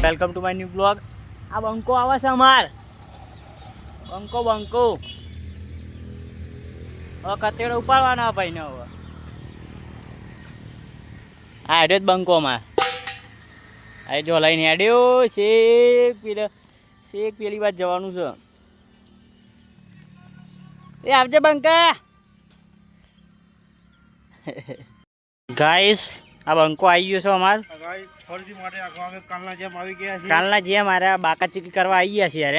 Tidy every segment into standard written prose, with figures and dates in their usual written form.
Welcome to my new blog. આ બંકો આવે છે અમાર બંકો હવે કતેડો ઉપાડવાના ભાઈ ને હવે હા હેડ્યો જ બંકોમાં આ જો લઈને હેડ્યો શેક પેલી વાત જવાનું છે. એ આવજે બંકા. ગાઈસ આ બંકો આવી ગયો છે અમાર કાલના જે મારે બાકા ચીકી કરવા આવી ગયા છે યાર.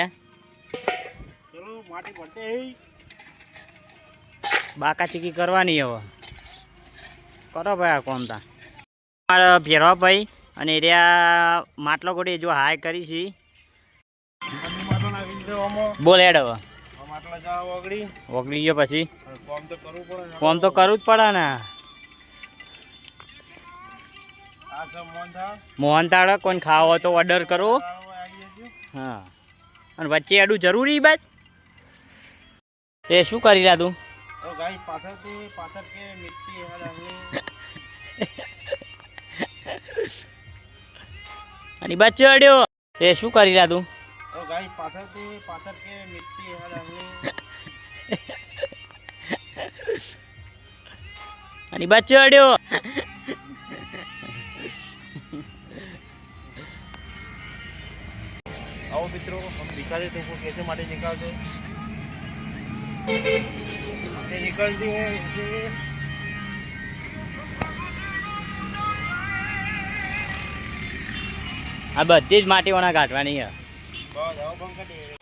બાકા ચીકી કરવાની હવે કરો ભાઈ આ કોમ તા મારા ભેરવા ભાઈ અને એરિયા માટલો ગોડી જો હાય કરી છે. બોલ હેડ હવે ઓગળી ગયો પછી કોમ તો કરવું જ પડે ને. મોહનથાળ કોઈને ખાવો તો ઓર્ડર કરો. હા અને વચ્ચે એડું જરૂરી બસ. એ શું કરી રહ્યા તું? અને બચ્ચો અડ્યો. એ શું કરી રહ્યા તું? અને બચ્ચો અડ્યો. आओ मित्रों हम दिखा देते हैं कैसे माटे निकालते हैं. निकलती है इससे આ બધી જ માટીઓના કાઢવાની છે. બસ આવો બંધ કરી